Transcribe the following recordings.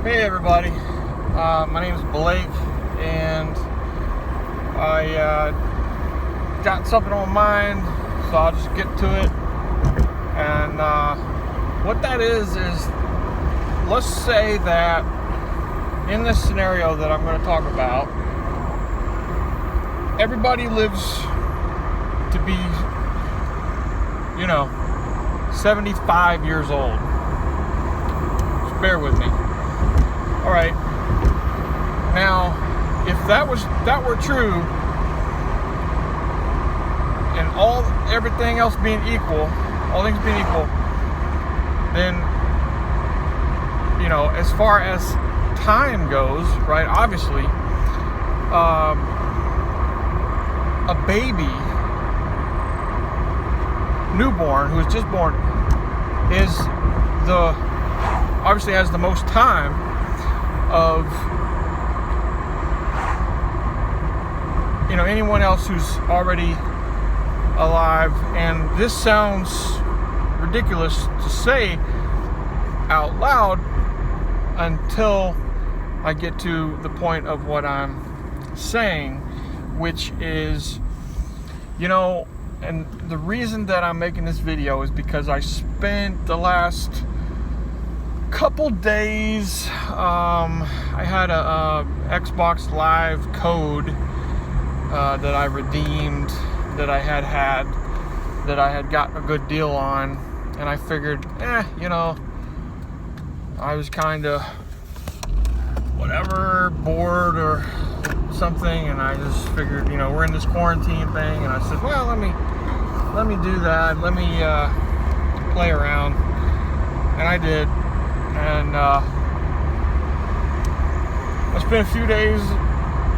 Hey everybody, my name is Blake, and I got something on my mind, so I'll just get to it. And what that is let's say that in this scenario that I'm going to talk about, everybody lives to be, 75 years old. Just bear with me. All right. Now, if that were true, and everything else being equal, all things being equal, then as far as time goes, right? Obviously, a baby, newborn who is just born, obviously has the most time of anyone else who's already alive. And this sounds ridiculous to say out loud until I get to the point of what I'm saying, which is, and the reason that I'm making this video is because I spent the last couple days, I had a Xbox Live code that I redeemed, that I had got a good deal on, and I figured, I was kind of bored or something, and I just figured, we're in this quarantine thing, and I said, well, let me do that, let me play around, and I did. And I spent a few days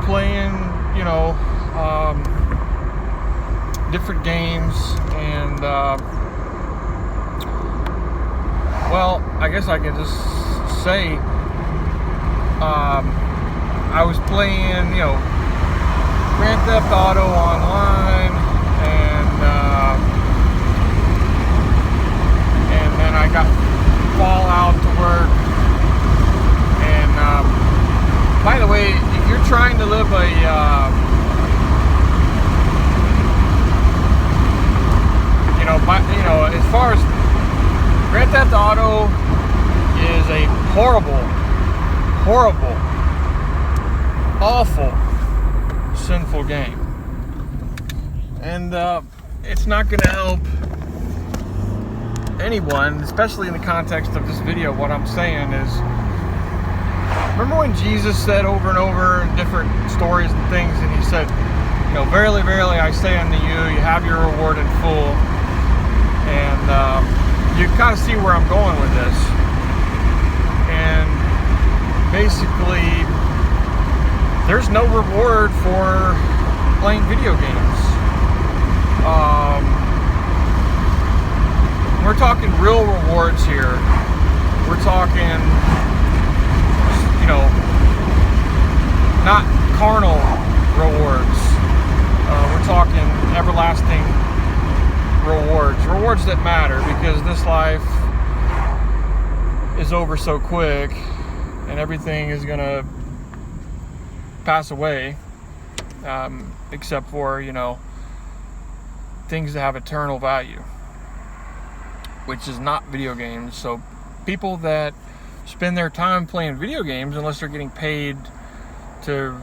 playing, different games, and well, I guess I could just say I was playing, Grand Theft Auto online, and then I got Fallout to work. And by the way, if you're trying to live as far as Grand Theft Auto is a horrible, awful, sinful game, and it's not going to help anyone, especially in the context of this video. What I'm saying is, remember when Jesus said over and over in different stories and things, and he said, verily, verily, I say unto you, you have your reward in full. And you kind of see where I'm going with this. And basically, there's no reward for playing video games. We're talking real rewards here. We're talking, not carnal rewards. We're talking everlasting rewards that matter, because this life is over so quick, and everything is gonna pass away, except for, things that have eternal value, which is not video games. So people that spend their time playing video games, unless they're getting paid to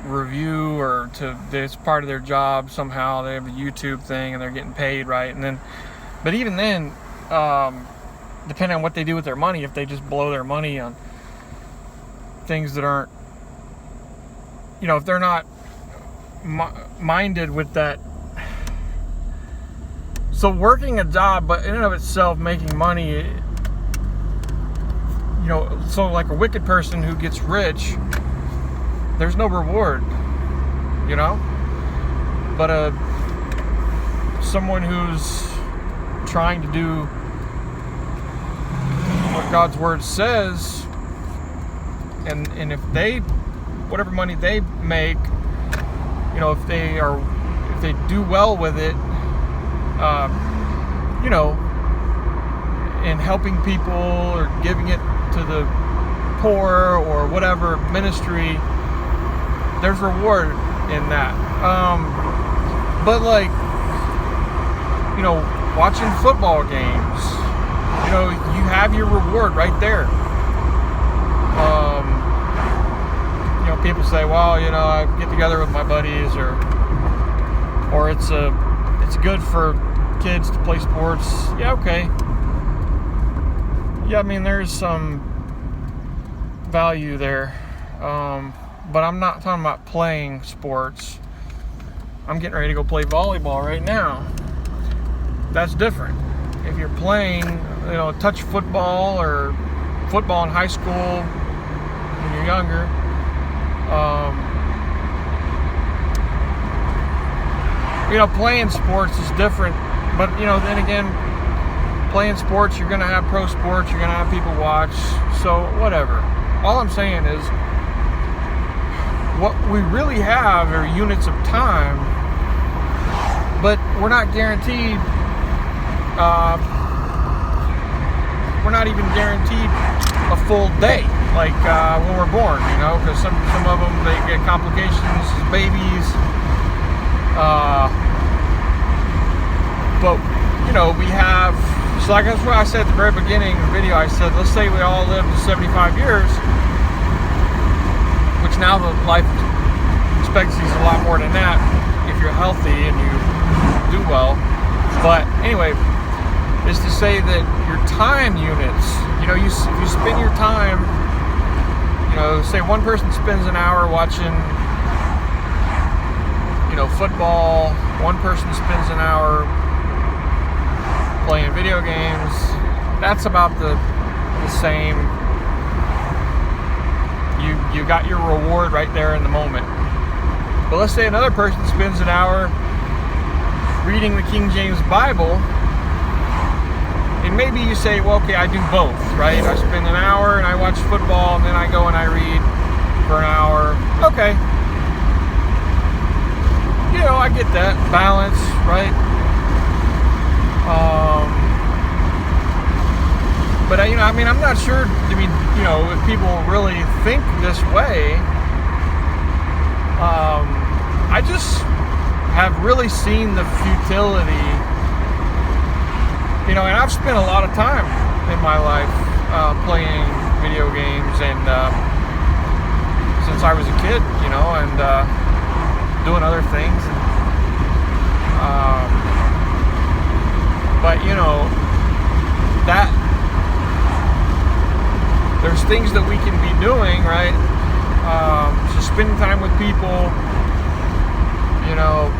review, or it's part of their job somehow, they have a YouTube thing and they're getting paid, right? But even then, depending on what they do with their money, if they just blow their money on things that aren't, if they're not minded with that. So working a job, but in and of itself making money, so like a wicked person who gets rich, there's no reward, but someone who's trying to do what God's word says, and if whatever money they make, if they do well with it, in helping people or giving it to the poor or whatever ministry, there's reward in that. But like, you know, watching football games, you know, you have your reward right there. You know, people say, well, you know, I get together with my buddies, or it's good for kids to play sports. Yeah, okay. Yeah, I mean, there's some value there. But I'm not talking about playing sports. I'm getting ready to go play volleyball right now. That's different. If you're playing, you know, touch football or football in high school when you're younger, you know, playing sports is different. But, you know, then again, playing sports, you're going to have pro sports, you're going to have people watch, so whatever. All I'm saying is, what we really have are units of time, but we're not guaranteed, we're not even guaranteed a full day, like when we're born, you know, because some of them, they get complications as babies, but, you know, we have, so like that's what I said at the very beginning of the video. I said, let's say we all live to 75 years, which now the life expectancy is a lot more than that if you're healthy and you do well. But anyway, is to say that your time units, you know, if you spend your time, you know, say one person spends an hour watching, you know, football, one person spends an hour playing video games, that's about the same. You got your reward right there in the moment. But let's say another person spends an hour reading the King James Bible, and maybe you say, well, okay, I do both, right? I spend an hour and I watch football, and then I go and I read for an hour. Okay. You know, I get that balance, right? But you know, I mean, I'm not sure. I mean, you know, if people really think this way, I just have really seen the futility. You know, and I've spent a lot of time in my life playing video games, and since I was a kid, you know, and doing other things. But you know, that there's things that we can be doing, right? So spending time with people, you know,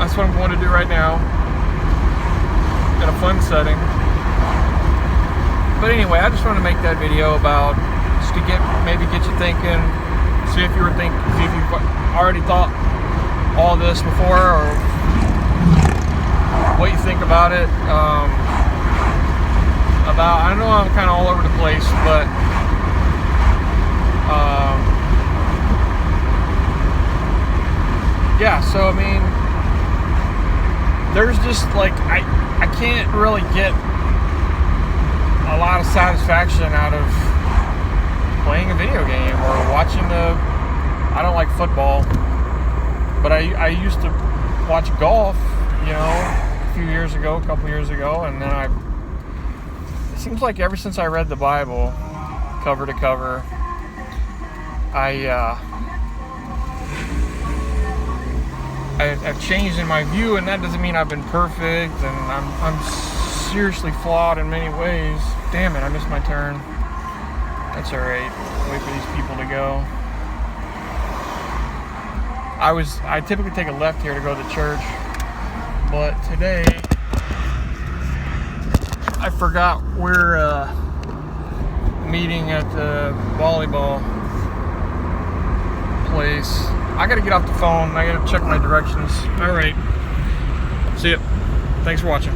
that's what I'm going to do right now in a fun setting. But anyway, I just wanted to make that video about, just to maybe get you thinking, see if you've already thought all this before, or what you think about it. I know I'm kind of all over the place, but yeah, so I mean, there's just like, I can't really get a lot of satisfaction out of playing a video game or watching I don't like football, but I used to watch golf, you know, a couple years ago, and then it seems like ever since I read the Bible cover to cover, I've changed in my view, and that doesn't mean I've been perfect, and I'm seriously flawed in many ways. Damn it, I missed my turn. That's alright. Wait for these people to go. I typically take a left here to go to church, but today I forgot we're meeting at the volleyball place. I gotta get off the phone. I gotta check my directions. Alright. See ya. Thanks for watching.